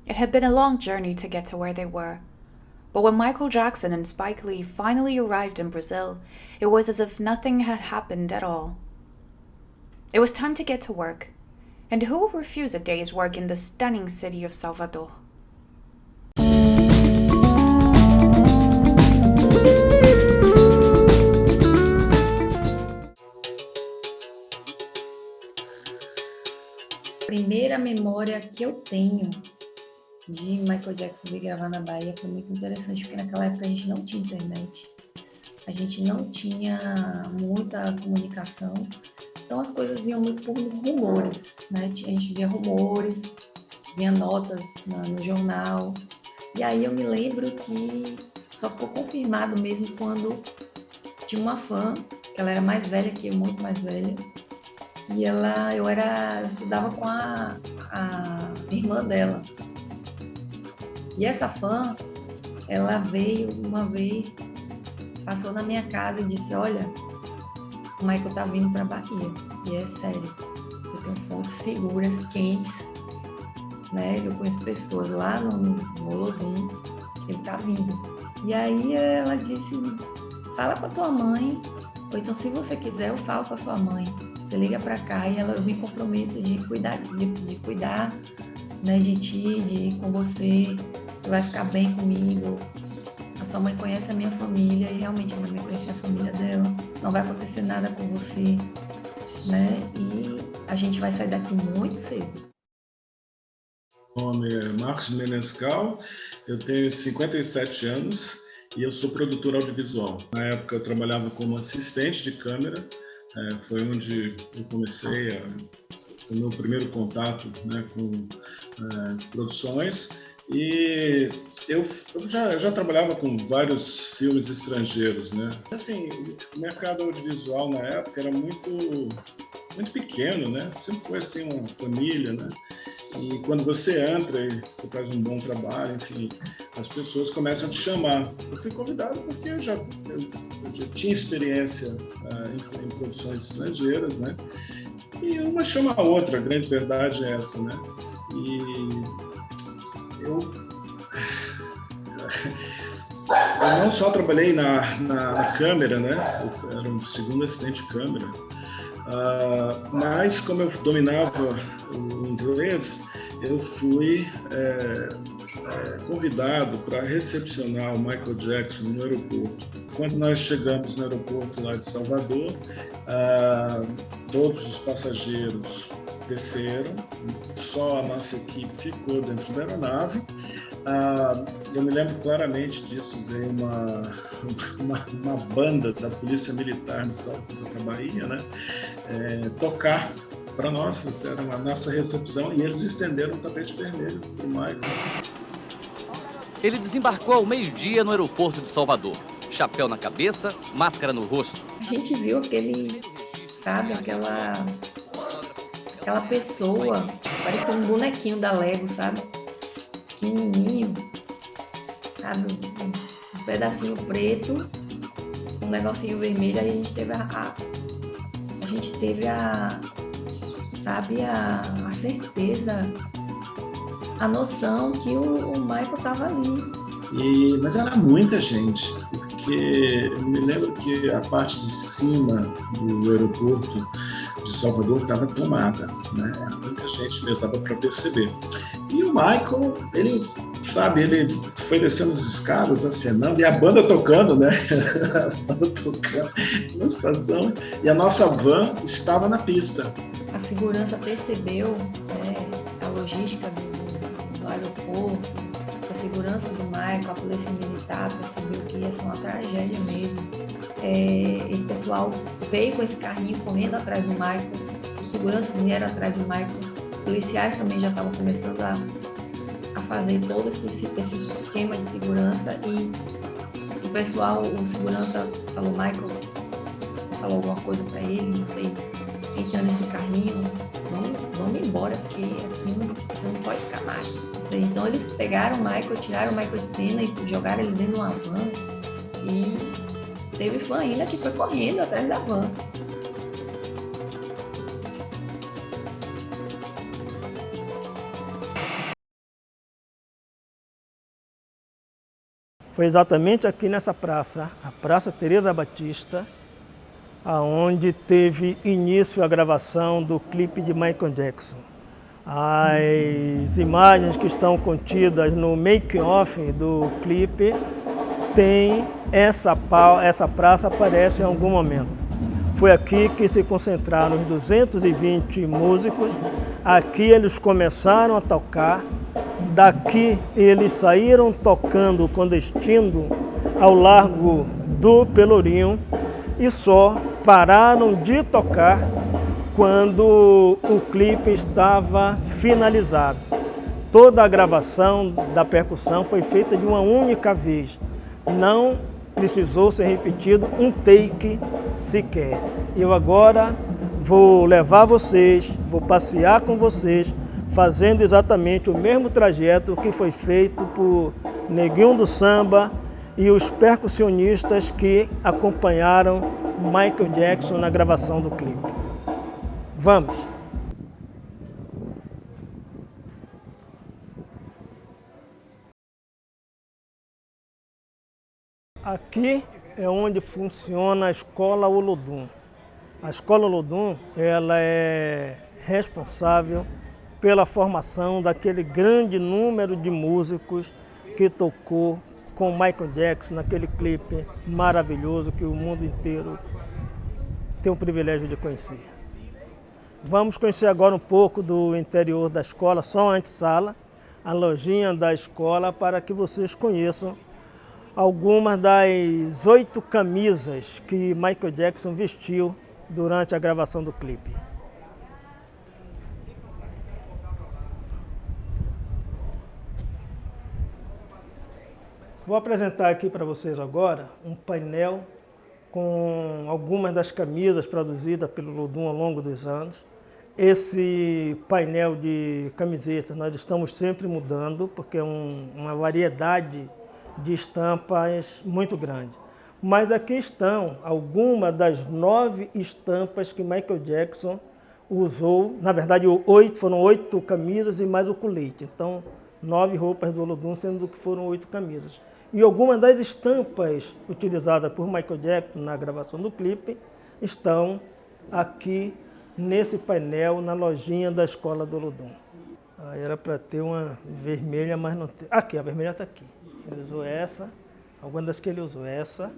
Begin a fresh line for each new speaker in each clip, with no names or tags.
It had been a long journey to get to where they were. But when Michael Jackson and Spike Lee finally arrived in Brazil, it was as if nothing had happened at all. It was time to get to work. And who will refuse a day's work in the stunning city of Salvador?
Primeira memória que eu tenho de Michael Jackson vir gravar na Bahia foi muito interessante, porque naquela época a gente não tinha internet, a gente não tinha muita comunicação, então as coisas iam muito por rumores, né? A gente via rumores, via notas no jornal, e aí eu me lembro que só ficou confirmado mesmo quando tinha uma fã, que ela era mais velha que eu, muito mais velha, e eu estudava com a irmã dela. E essa fã, ela veio uma vez, passou na minha casa e disse: olha, o Michael tá vindo pra Bahia. E é sério, eu tenho fontes seguras, quentes, né? Eu conheço pessoas lá no Olodum, que ele tá vindo. E aí ela disse: fala com a tua mãe, ou então se você quiser eu falo com a sua mãe. Você liga para cá e eu me comprometo de cuidar, né, de ti, de ir com você, você vai ficar bem comigo. A sua mãe conhece a minha família e realmente a minha mãe conhece a família dela. Não vai acontecer nada com você, né? E a gente vai sair daqui muito cedo.
Meu nome é Marcos Menescal, eu tenho 57 anos e eu sou produtor audiovisual. Na época eu trabalhava como assistente de câmera. Foi onde eu comecei o meu primeiro contato, né, com produções, e eu já trabalhava com vários filmes estrangeiros, né? Assim, o mercado audiovisual na época era muito pequeno, né? Sempre foi assim uma família, né? E quando você entra e você faz um bom trabalho, enfim, as pessoas começam a te chamar. Eu fui convidado porque eu já tinha experiência em produções estrangeiras, né? E uma chama a outra, a grande verdade é essa, né? E eu não só trabalhei na câmera, né? Eu era um segundo assistente de câmera. Mas como eu dominava o inglês, eu fui convidado para recepcionar o Michael Jackson no aeroporto. Quando nós chegamos no aeroporto lá de Salvador, todos os passageiros desceram, só a nossa equipe ficou dentro da aeronave. Eu me lembro claramente disso, veio uma banda da Polícia Militar de Salvador, da Bahia, né? Tocar para nós, essa era a nossa recepção, e eles estenderam o tapete vermelho para o Michael.
Ele desembarcou ao meio-dia no aeroporto de Salvador. Chapéu na cabeça, máscara no rosto.
A gente viu aquela pessoa, parecia um bonequinho da Lego, sabe? Pequenininho, sabe? Um pedacinho preto, um negocinho vermelho, aí a gente teve a certeza, a noção que o Michael estava ali.
Mas era muita gente, porque eu me lembro que a parte de cima do aeroporto de Salvador estava tomada, né? Muita gente mesmo, dava para perceber. E o Michael, ele foi descendo as escadas, acenando, e a banda tocando, né? A banda tocando na estação, e a nossa van estava na pista.
A segurança percebeu, né, a logística do aeroporto, a segurança do Michael, a polícia militar percebeu que ia ser uma tragédia mesmo. Esse pessoal veio com esse carrinho correndo atrás do Michael, os seguranças vieram atrás do Michael, policiais também já estavam começando a fazer todo esse esquema de segurança, e o segurança falou: Michael, falou alguma coisa para ele, não sei, entrando nesse carrinho, vamos embora, porque aqui não pode ficar mais. Então eles pegaram o Michael, tiraram o Michael de cena e jogaram ele dentro de uma van, e teve fã ainda que foi correndo atrás da van.
Foi exatamente aqui nessa praça, a Praça Teresa Batista, aonde teve início a gravação do clipe de Michael Jackson. As imagens que estão contidas no make-off do clipe tem essa praça aparece em algum momento. Foi aqui que se concentraram os 220 músicos, aqui eles começaram a tocar, daqui eles saíram tocando com destino ao Largo do Pelourinho e só pararam de tocar quando o clipe estava finalizado. Toda a gravação da percussão foi feita de uma única vez. Não precisou ser repetido um take sequer. Eu agora vou levar vocês, vou passear com vocês, fazendo exatamente o mesmo trajeto que foi feito por Neguinho do Samba e os percussionistas que acompanharam Michael Jackson na gravação do clipe. Vamos! Aqui é onde funciona a Escola Olodum. A Escola Olodum, ela é responsável pela formação daquele grande número de músicos que tocou com Michael Jackson naquele clipe maravilhoso que o mundo inteiro tem o privilégio de conhecer. Vamos conhecer agora um pouco do interior da escola, só a antessala, a lojinha da escola, para que vocês conheçam algumas das 8 camisas que Michael Jackson vestiu durante a gravação do clipe. Vou apresentar aqui para vocês agora um painel com algumas das camisas produzidas pelo Olodum ao longo dos anos. Esse painel de camisetas nós estamos sempre mudando, porque é uma variedade de estampas muito grande. Mas aqui estão algumas das 9 estampas que Michael Jackson usou. Na verdade, foram 8 camisas e mais o colete. Então, 9 roupas do Olodum, sendo que foram 8 camisas. E algumas das estampas utilizadas por Michael Jackson na gravação do clipe estão aqui nesse painel, na lojinha da Escola do Olodum. Era para ter uma vermelha, mas não tem. Aqui, a vermelha está aqui. Ele usou essa, algumas das que ele usou, essa.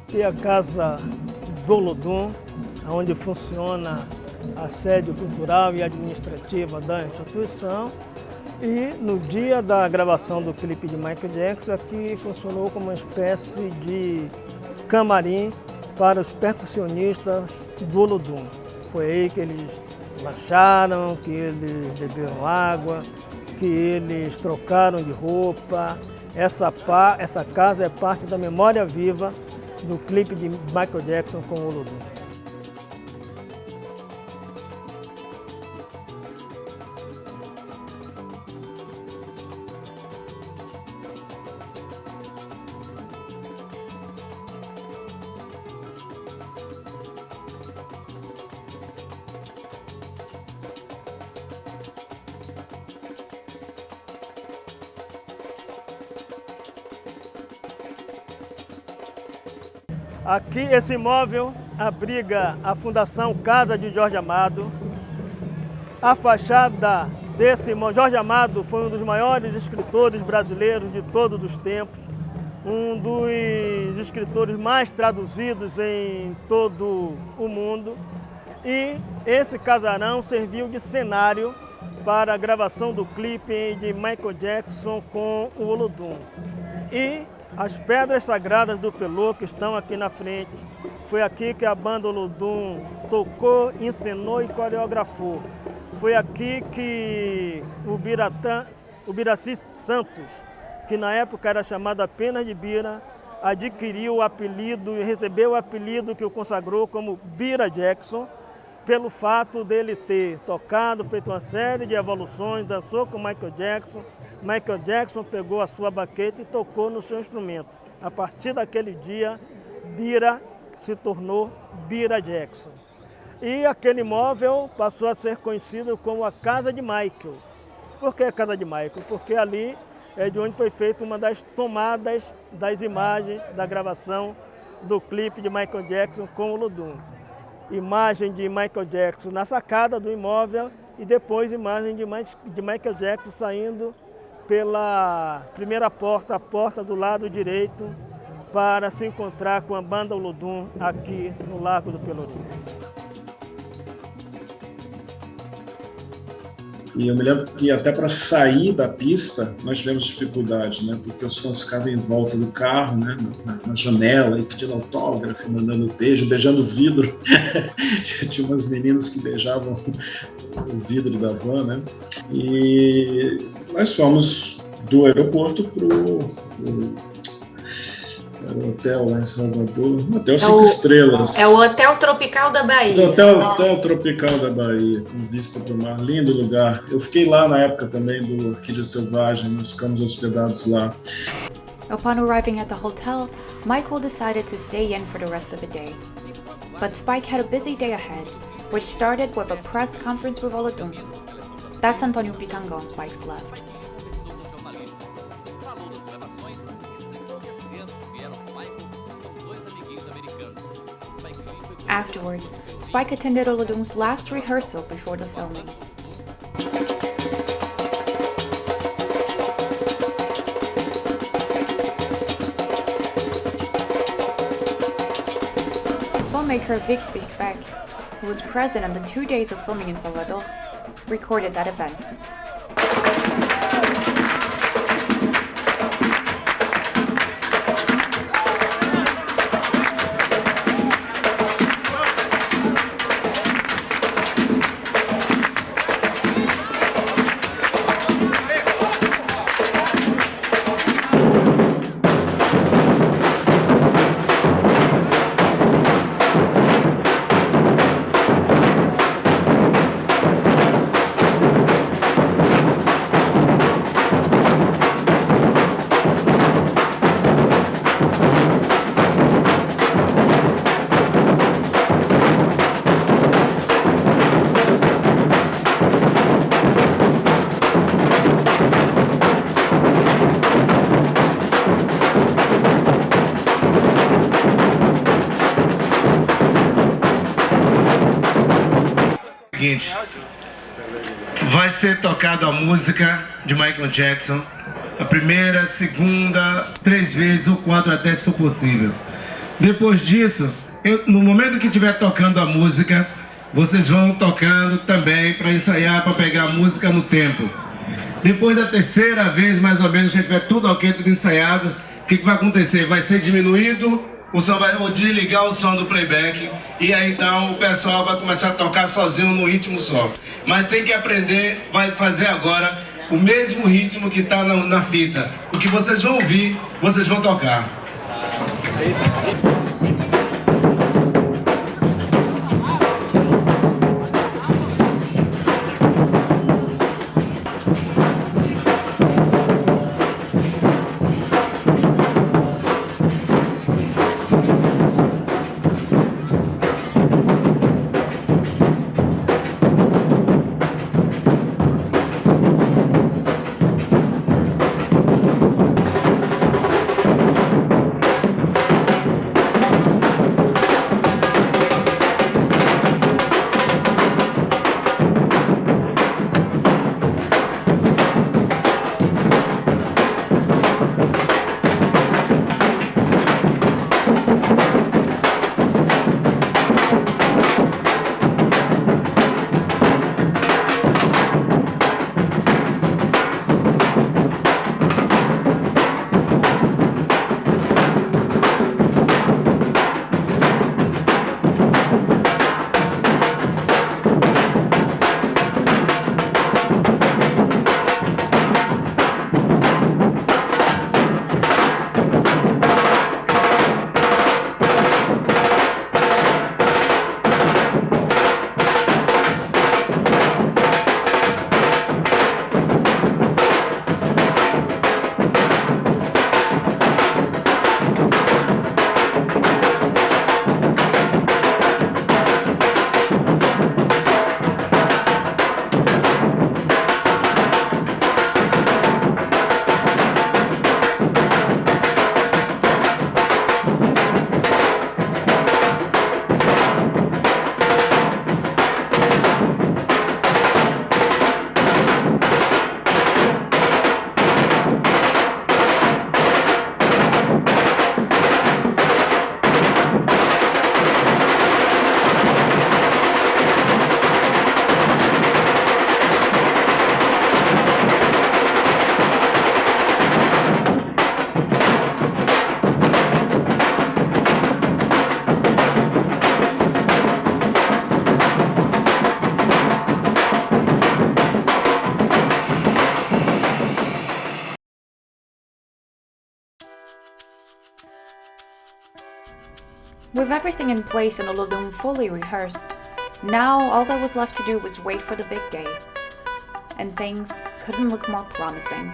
Aqui é a Casa do Olodum, onde funciona a sede cultural e administrativa da instituição. E no dia da gravação do clipe de Michael Jackson, aqui funcionou como uma espécie de camarim para os percussionistas do Olodum. Foi aí que eles lancharam, que eles beberam água, que eles trocaram de roupa. Essa casa é parte da memória viva do clipe de Michael Jackson com o Olodum. Aqui, esse imóvel abriga a Fundação Casa de Jorge Amado. A fachada desse imóvel, Jorge Amado foi um dos maiores escritores brasileiros de todos os tempos, um dos escritores mais traduzidos em todo o mundo. E esse casarão serviu de cenário para a gravação do clipe de Michael Jackson com o Olodum. E as pedras sagradas do Pelô, que estão aqui na frente, foi aqui que a banda Olodum tocou, encenou e coreografou. Foi aqui que o Biraci Santos, que na época era chamado apenas de Bira, adquiriu o apelido e recebeu o apelido que o consagrou como Bira Jackson, pelo fato dele ter tocado, feito uma série de evoluções, dançou com Michael Jackson. Michael Jackson pegou a sua baqueta e tocou no seu instrumento. A partir daquele dia, Bira se tornou Bira Jackson. E aquele imóvel passou a ser conhecido como a Casa de Michael. Por que a Casa de Michael? Porque ali é de onde foi feita uma das tomadas das imagens da gravação do clipe de Michael Jackson com o Olodum. Imagem de Michael Jackson na sacada do imóvel e depois imagem de Michael Jackson saindo pela primeira porta, a porta do lado direito, para se encontrar com a banda Olodum aqui no Largo do Pelourinho.
E eu me lembro que até para sair da pista nós tivemos dificuldade, né? Porque os fãs ficavam em volta do carro, né? Na janela, e pedindo autógrafo, mandando beijo, beijando o vidro. Tinha umas meninas que beijavam o vidro da van, né? E nós fomos do aeroporto para o hotel lá em Salvador, um hotel 5 estrelas.
É o Hotel Tropical da Bahia.
Hotel Tropical da Bahia, com vista para o mar, lindo lugar. Eu fiquei lá na época também do Orquídea Selvagem, nós ficamos hospedados lá.
Upon arriving at the hotel, Michael decided to stay in for the rest of the day. But Spike had a busy day ahead, which started with a press conference with Olodum. That's Antonio Pitanga on Spike's left. Afterwards, Spike attended Olodum's last rehearsal before the filming. Filmmaker Vic Beck, who was present on the 2 days of filming in Salvador, recorded that event.
Seguinte, vai ser tocada a música de Michael Jackson, a primeira, segunda, 3 vezes ou 4 até se for possível. Depois disso, no momento que estiver tocando a música, vocês vão tocando também para ensaiar, para pegar a música no tempo. Depois da terceira vez, mais ou menos, já tiver tudo ok, tudo ensaiado, o que vai acontecer? Vai ser diminuído o som, vai desligar o som do playback, e aí então o pessoal vai começar a tocar sozinho no ritmo só. Mas tem que aprender, vai fazer agora o mesmo ritmo que está na fita. O que vocês vão ouvir, vocês vão tocar.
With everything in place and Olodum fully rehearsed, now all that was left to do was wait for the big day. And things couldn't look more promising.